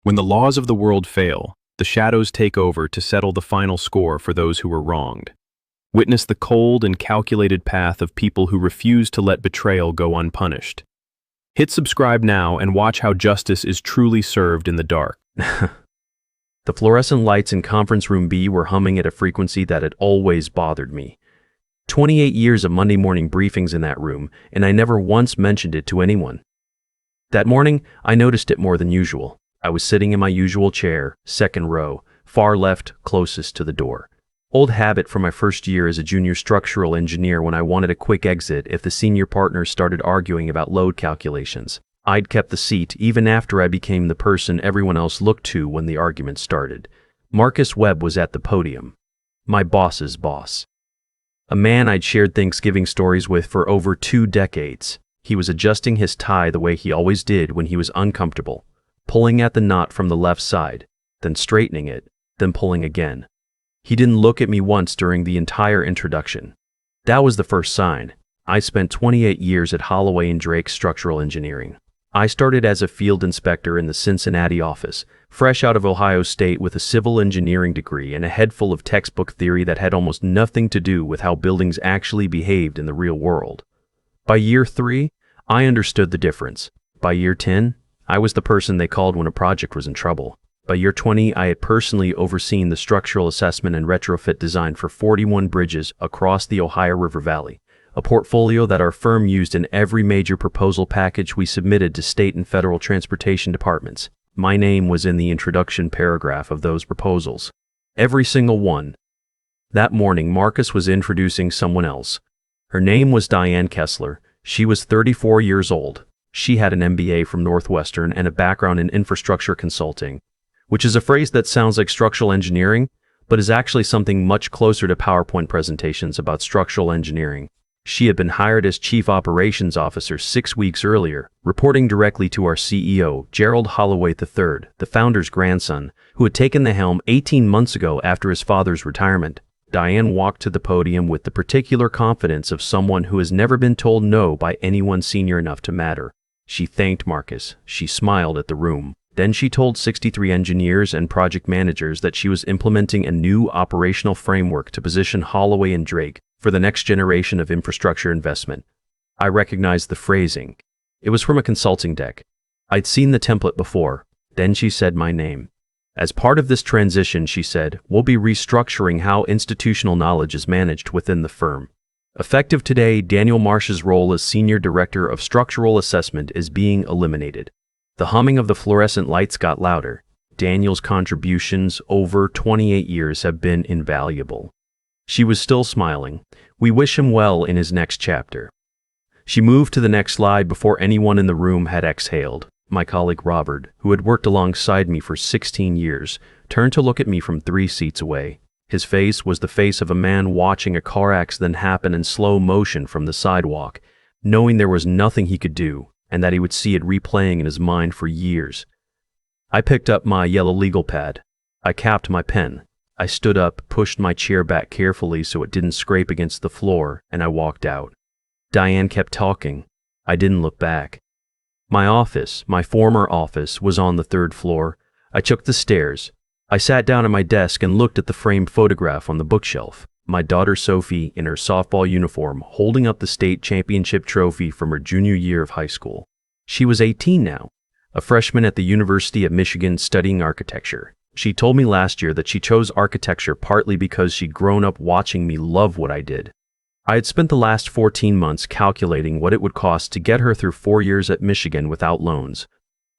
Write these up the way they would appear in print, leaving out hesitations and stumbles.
When the laws of the world fail, the shadows take over to settle the final score for those who were wronged. Witness the cold and calculated path of people who refuse to let betrayal go unpunished. Hit subscribe now and watch how justice is truly served in the dark. The fluorescent lights in Conference Room B were humming at a frequency that had always bothered me. 28 years of Monday morning briefings in that room, and I never once mentioned it to anyone. That morning, I noticed it more than usual. I was sitting in my usual chair, second row, far left, closest to the door. Old habit from my first year as a junior structural engineer when I wanted a quick exit if the senior partners started arguing about load calculations. I'd kept the seat even after I became the person everyone else looked to when the argument started. Marcus Webb was at the podium. My boss's boss. A man I'd shared Thanksgiving stories with for over 2 decades. He was adjusting his tie the way he always did when he was uncomfortable, pulling at the knot from the left side, then straightening it, then pulling again. He didn't look at me once during the entire introduction. That was the first sign. I spent 28 years at Holloway & Drake Structural Engineering. I started as a field inspector in the Cincinnati office, fresh out of Ohio State with a civil engineering degree and a head full of textbook theory that had almost nothing to do with how buildings actually behaved in the real world. By year 3, I understood the difference. By year 10, I was the person they called when a project was in trouble. By year 20, I had personally overseen the structural assessment and retrofit design for 41 bridges across the Ohio River Valley, a portfolio that our firm used in every major proposal package we submitted to state and federal transportation departments. My name was in the introduction paragraph of those proposals. Every single one. That morning, Marcus was introducing someone else. Her name was Diane Kessler. She was 34 years old. She had an MBA from Northwestern and a background in infrastructure consulting, which is a phrase that sounds like structural engineering, but is actually something much closer to PowerPoint presentations about structural engineering. She had been hired as Chief Operations Officer 6 weeks earlier, reporting directly to our CEO, Gerald Holloway III, the founder's grandson, who had taken the helm 18 months ago after his father's retirement. Diane walked to the podium with the particular confidence of someone who has never been told no by anyone senior enough to matter. She thanked Marcus. She smiled at the room. Then she told 63 engineers and project managers that she was implementing a new operational framework to position Holloway & Drake for the next generation of infrastructure investment. I recognized the phrasing. It was from a consulting deck. I'd seen the template before. Then she said my name. As part of this transition, she said, we'll be restructuring how institutional knowledge is managed within the firm. Effective today, Daniel Marsh's role as Senior Director of Structural Assessment is being eliminated. The humming of the fluorescent lights got louder. Daniel's contributions over 28 years have been invaluable. She was still smiling. We wish him well in his next chapter. She moved to the next slide before anyone in the room had exhaled. My colleague Robert, who had worked alongside me for 16 years, turned to look at me from 3 seats away. His face was the face of a man watching a car accident happen in slow motion from the sidewalk, knowing there was nothing he could do, and that he would see it replaying in his mind for years. I picked up my yellow legal pad. I capped my pen. I stood up, pushed my chair back carefully so it didn't scrape against the floor, and I walked out. Diane kept talking. I didn't look back. My office, my former office, was on the 3rd floor. I took the stairs. I sat down at my desk and looked at the framed photograph on the bookshelf. My daughter Sophie in her softball uniform holding up the state championship trophy from her junior year of high school. She was 18 now, a freshman at the University of Michigan studying architecture. She told me last year that she chose architecture partly because she'd grown up watching me love what I did. I had spent the last 14 months calculating what it would cost to get her through 4 years at Michigan without loans.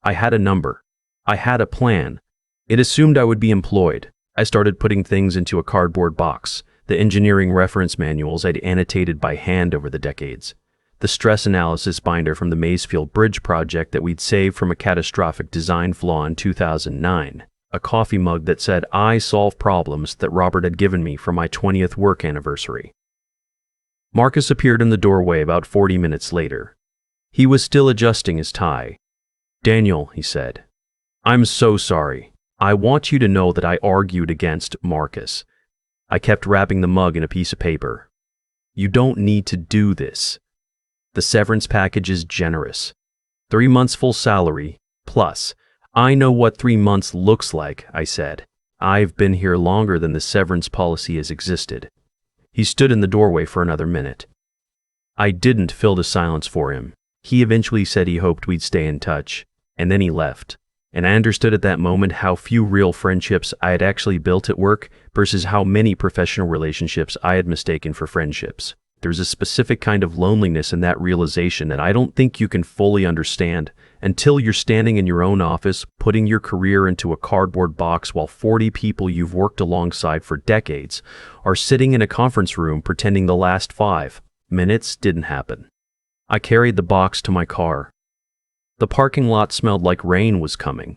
I had a number. I had a plan. It assumed I would be employed. I started putting things into a cardboard box, the engineering reference manuals I'd annotated by hand over the decades, the stress analysis binder from the Maysfield Bridge project that we'd saved from a catastrophic design flaw in 2009, a coffee mug that said I solve problems that Robert had given me for my 20th work anniversary. Marcus appeared in the doorway about 40 minutes later. He was still adjusting his tie. Daniel, he said, I'm so sorry. I want you to know that I argued against Marcus. I kept wrapping the mug in a piece of paper. You don't need to do this. The severance package is generous. 3 months full salary, plus I know what 3 months looks like, I said. I've been here longer than the severance policy has existed. He stood in the doorway for another minute. I didn't fill the silence for him. He eventually said he hoped we'd stay in touch, and then he left. And I understood at that moment how few real friendships I had actually built at work versus how many professional relationships I had mistaken for friendships. There's a specific kind of loneliness in that realization that I don't think you can fully understand until you're standing in your own office, putting your career into a cardboard box while 40 people you've worked alongside for decades are sitting in a conference room pretending the last 5 minutes didn't happen. I carried the box to my car. The parking lot smelled like rain was coming.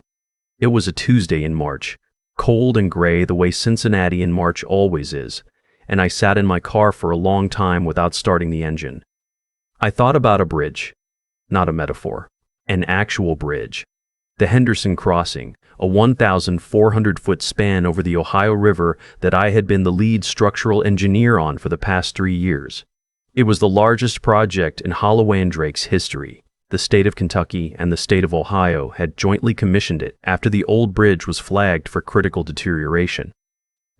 It was a Tuesday in March, cold and gray the way Cincinnati in March always is, and I sat in my car for a long time without starting the engine. I thought about a bridge, not a metaphor, an actual bridge. The Henderson Crossing, a 1,400-foot span over the Ohio River that I had been the lead structural engineer on for the past 3 years. It was the largest project in Holloway and Drake's history. The state of Kentucky and the state of Ohio had jointly commissioned it after the old bridge was flagged for critical deterioration.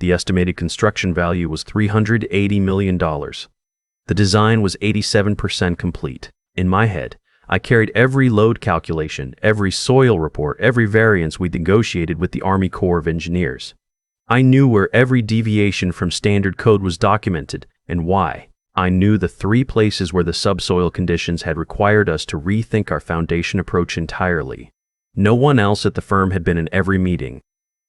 The estimated construction value was $380 million. The design was 87% complete. In my head, I carried every load calculation, every soil report, every variance we'd negotiated with the Army Corps of Engineers. I knew where every deviation from standard code was documented and why. I knew the 3 places where the subsoil conditions had required us to rethink our foundation approach entirely. No one else at the firm had been in every meeting.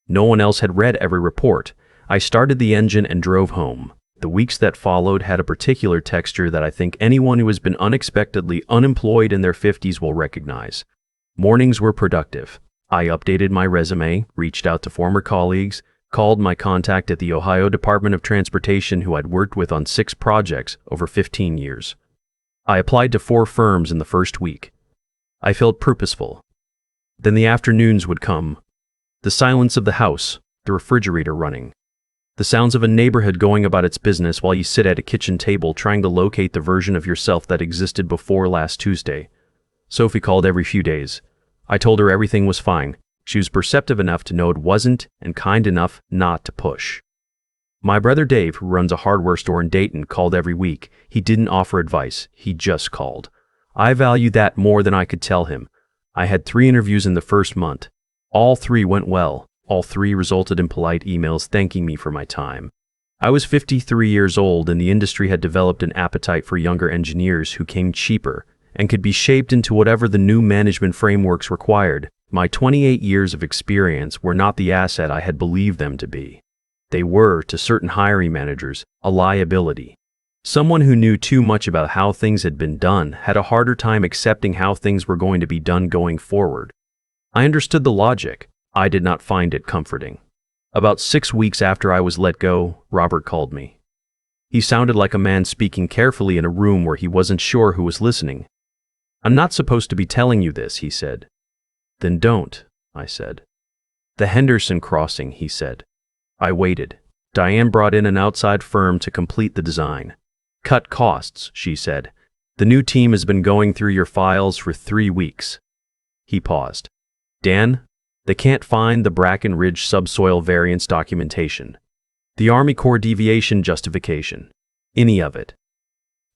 No one else had read every report. I started the engine and drove home. The weeks that followed had a particular texture that I think anyone who has been unexpectedly unemployed in their 50s will recognize. Mornings were productive. I updated my resume, reached out to former colleagues, called my contact at the Ohio Department of Transportation who I'd worked with on 6 projects over 15 years. I applied to 4 firms in the first week. I felt purposeful. Then the afternoons would come. The silence of the house, the refrigerator running. The sounds of a neighborhood going about its business while you sit at a kitchen table trying to locate the version of yourself that existed before last Tuesday. Sophie called every few days. I told her everything was fine. She was perceptive enough to know it wasn't and kind enough not to push. My brother Dave, who runs a hardware store in Dayton, called every week. He didn't offer advice. He just called. I valued that more than I could tell him. I had 3 interviews in the first month. All 3 went well. All 3 resulted in polite emails thanking me for my time. I was 53 years old and the industry had developed an appetite for younger engineers who came cheaper and could be shaped into whatever the new management frameworks required. My 28 years of experience were not the asset I had believed them to be. They were, to certain hiring managers, a liability. Someone who knew too much about how things had been done had a harder time accepting how things were going to be done going forward. I understood the logic. I did not find it comforting. About 6 weeks after I was let go, Robert called me. He sounded like a man speaking carefully in a room where he wasn't sure who was listening. "I'm not supposed to be telling you this," he said. "Then don't," I said. "The Henderson Crossing," he said. I waited. Diane brought in an outside firm to complete the design. "Cut costs," she said. "The new team has been going through your files for 3 weeks. He paused. "Dan, they can't find the Bracken Ridge subsoil variance documentation, the Army Corps deviation justification, any of it."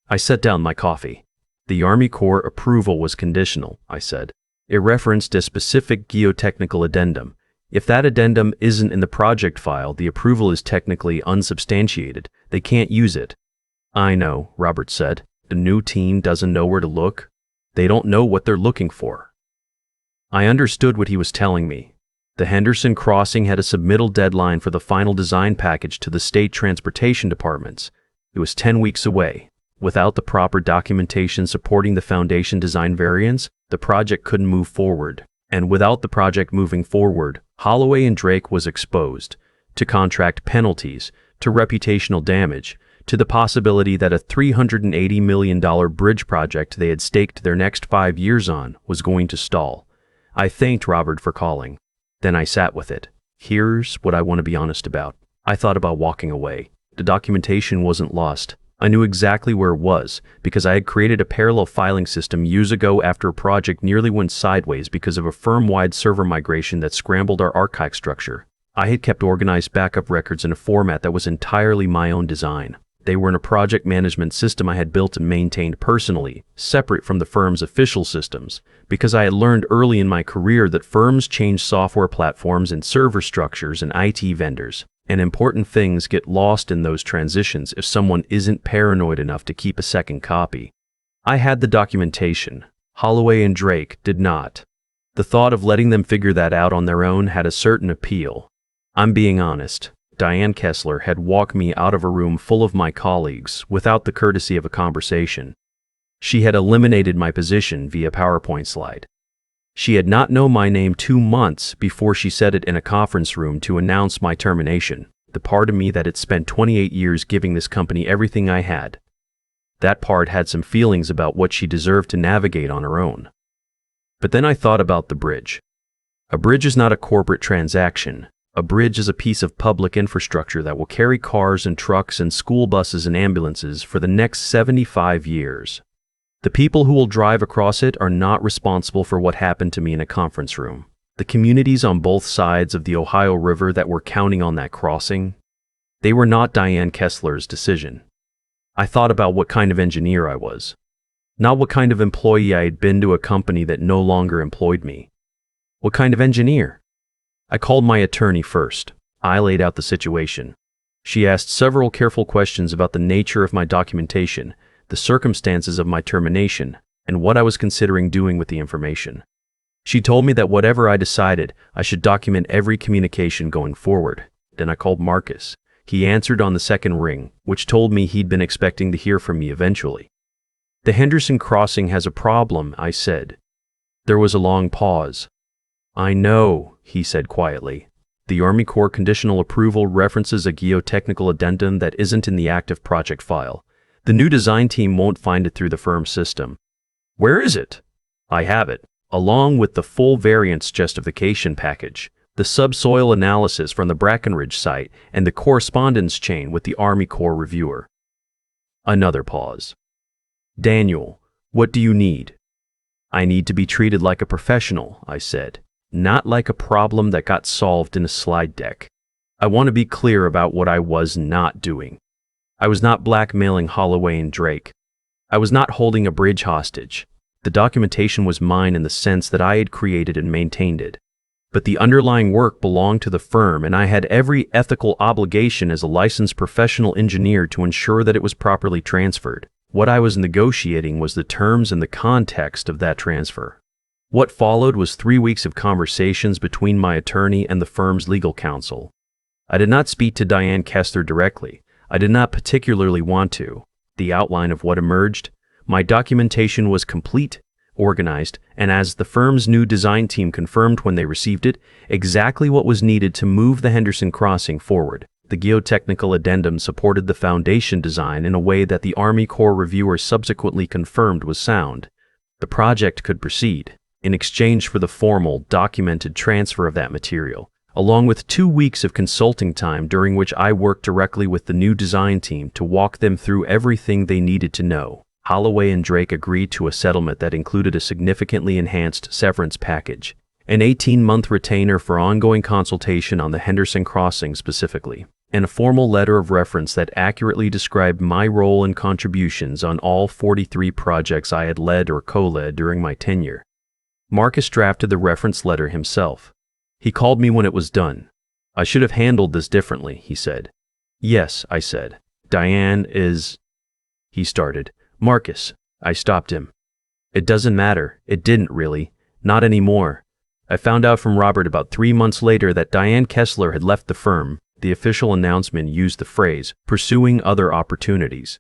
I set down my coffee. "The Army Corps approval was conditional," I said. "It referenced a specific geotechnical addendum. If that addendum isn't in the project file, the approval is technically unsubstantiated. They can't use it." "I know," Robert said. "The new team doesn't know where to look. They don't know what they're looking for." I understood what he was telling me. The Henderson Crossing had a submittal deadline for the final design package to the state transportation departments. It was 10 weeks away. Without the proper documentation supporting the foundation design variance, the project couldn't move forward. And without the project moving forward, Holloway and Drake was exposed to contract penalties, to reputational damage, to the possibility that a $380 million bridge project they had staked their next 5 years on was going to stall. I thanked Robert for calling. Then I sat with it. Here's what I want to be honest about. I thought about walking away. The documentation wasn't lost. I knew exactly where it was, because I had created a parallel filing system years ago after a project nearly went sideways because of a firm-wide server migration that scrambled our archive structure. I had kept organized backup records in a format that was entirely my own design. They were in a project management system I had built and maintained personally, separate from the firm's official systems, because I had learned early in my career that firms change software platforms and server structures and IT vendors, and important things get lost in those transitions if someone isn't paranoid enough to keep a second copy. I had the documentation. Holloway and Drake did not. The thought of letting them figure that out on their own had a certain appeal. I'm being honest. Diane Kessler had walked me out of a room full of my colleagues without the courtesy of a conversation. She had eliminated my position via PowerPoint slide. She had not known my name 2 months before she said it in a conference room to announce my termination, the part of me that had spent 28 years giving this company everything I had. That part had some feelings about what she deserved to navigate on her own. But then I thought about the bridge. A bridge is not a corporate transaction. A bridge is a piece of public infrastructure that will carry cars and trucks and school buses and ambulances for the next 75 years. The people who will drive across it are not responsible for what happened to me in a conference room. The communities on both sides of the Ohio River that were counting on that crossing, they were not Diane Kessler's decision. I thought about what kind of engineer I was, not what kind of employee I had been to a company that no longer employed me. What kind of engineer? I called my attorney first. I laid out the situation. She asked several careful questions about the nature of my documentation, the circumstances of my termination, and what I was considering doing with the information. She told me that whatever I decided, I should document every communication going forward. Then I called Marcus. He answered on the second ring, which told me he'd been expecting to hear from me eventually. The Henderson Crossing has a problem, I said. There was a long pause. I know, he said quietly. The Army Corps conditional approval references a geotechnical addendum that isn't in the active project file. The new design team won't find it through the firm's system. Where is it? I have it, along with the full variance justification package, the subsoil analysis from the Brackenridge site, and the correspondence chain with the Army Corps reviewer. Another pause. Daniel, what do you need? I need to be treated like a professional, I said. Not like a problem that got solved in a slide deck. I want to be clear about what I was not doing. I was not blackmailing Holloway and Drake. I was not holding a bridge hostage. The documentation was mine in the sense that I had created and maintained it. But the underlying work belonged to the firm, and I had every ethical obligation as a licensed professional engineer to ensure that it was properly transferred. What I was negotiating was the terms and the context of that transfer. What followed was 3 weeks of conversations between my attorney and the firm's legal counsel. I did not speak to Diane Kessler directly. I did not particularly want to. The outline of what emerged, my documentation was complete, organized, and as the firm's new design team confirmed when they received it, exactly what was needed to move the Henderson Crossing forward. The geotechnical addendum supported the foundation design in a way that the Army Corps reviewer subsequently confirmed was sound. The project could proceed. In exchange for the formal, documented transfer of that material, along with 2 weeks of consulting time during which I worked directly with the new design team to walk them through everything they needed to know, Holloway and Drake agreed to a settlement that included a significantly enhanced severance package, an 18-month retainer for ongoing consultation on the Henderson Crossing specifically, and a formal letter of reference that accurately described my role and contributions on all 43 projects I had led or co-led during my tenure. Marcus drafted the reference letter himself. He called me when it was done. I should have handled this differently, he said. Yes, I said. Diane is... He started. Marcus. I stopped him. It doesn't matter. It didn't really. Not anymore. I found out from Robert about 3 months later that Diane Kessler had left the firm. The official announcement used the phrase, pursuing other opportunities.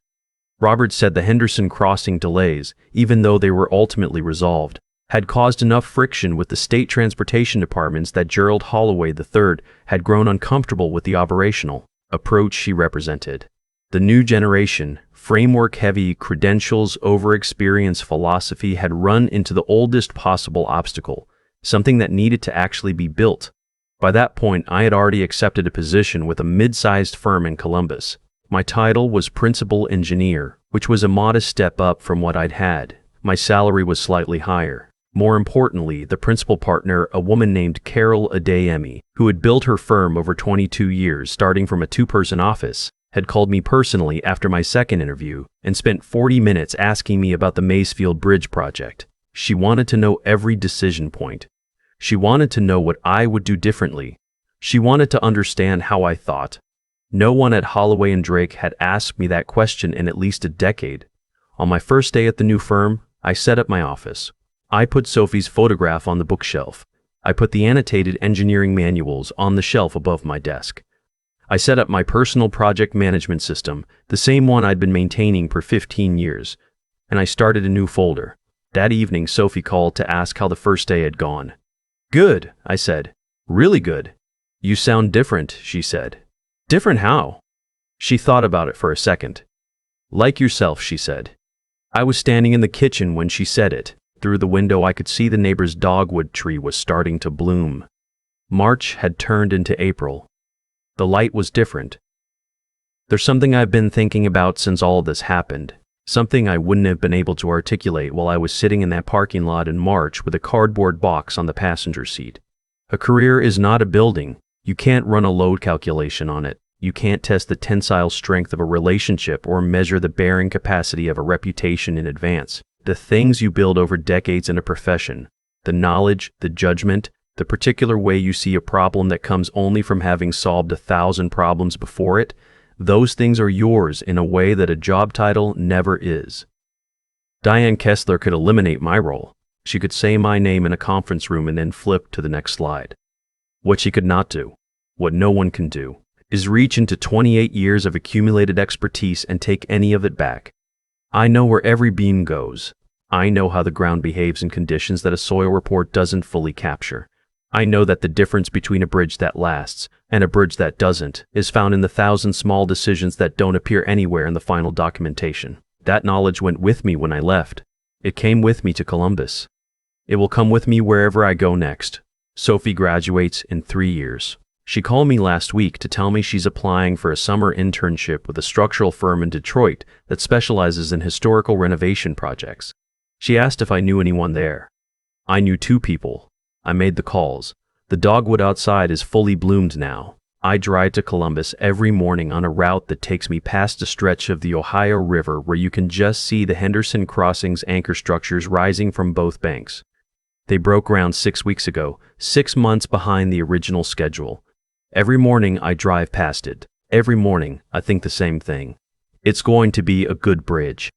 Robert said the Henderson Crossing delays, even though they were ultimately resolved, had caused enough friction with the state transportation departments that Gerald Holloway III had grown uncomfortable with the operational approach she represented. The new generation, framework-heavy, credentials over experience philosophy had run into the oldest possible obstacle, something that needed to actually be built. By that point, I had already accepted a position with a mid-sized firm in Columbus. My title was principal engineer, which was a modest step up from what I'd had. My salary was slightly higher. More importantly, the principal partner, a woman named Carol Adeyemi, who had built her firm over 22 years, starting from a two-person office, had called me personally after my second interview and spent 40 minutes asking me about the Macefield Bridge project. She wanted to know every decision point. She wanted to know what I would do differently. She wanted to understand how I thought. No one at Holloway & Drake had asked me that question in at least a decade. On my first day at the new firm, I set up my office. I put Sophie's photograph on the bookshelf. I put the annotated engineering manuals on the shelf above my desk. I set up my personal project management system, the same one I'd been maintaining for 15 years, and I started a new folder. That evening, Sophie called to ask how the first day had gone. "Good," I said. "Really good." "You sound different," she said. "Different how?" She thought about it for a second. "Like yourself," she said. I was standing in the kitchen when she said it. Through the window I could see the neighbor's dogwood tree was starting to bloom. March had turned into April. The light was different. There's something I've been thinking about since all this happened. Something I wouldn't have been able to articulate while I was sitting in that parking lot in March with a cardboard box on the passenger seat. A career is not a building. You can't run a load calculation on it. You can't test the tensile strength of a relationship or measure the bearing capacity of a reputation in advance. The things you build over decades in a profession, the knowledge, the judgment, the particular way you see a problem that comes only from having solved 1,000 problems before it, those things are yours in a way that a job title never is. Diane Kessler could eliminate my role. She could say my name in a conference room and then flip to the next slide. What she could not do, what no one can do, is reach into 28 years of accumulated expertise and take any of it back. I know where every beam goes. I know how the ground behaves in conditions that a soil report doesn't fully capture. I know that the difference between a bridge that lasts and a bridge that doesn't is found in the 1,000 small decisions that don't appear anywhere in the final documentation. That knowledge went with me when I left. It came with me to Columbus. It will come with me wherever I go next. Sophie graduates in 3 years. She called me last week to tell me she's applying for a summer internship with a structural firm in Detroit that specializes in historical renovation projects. She asked if I knew anyone there. I knew 2 people. I made the calls. The dogwood outside is fully bloomed now. I drive to Columbus every morning on a route that takes me past a stretch of the Ohio River where you can just see the Henderson Crossings anchor structures rising from both banks. They broke ground 6 weeks ago, 6 months behind the original schedule. Every morning I drive past it. Every morning I think the same thing. It's going to be a good bridge.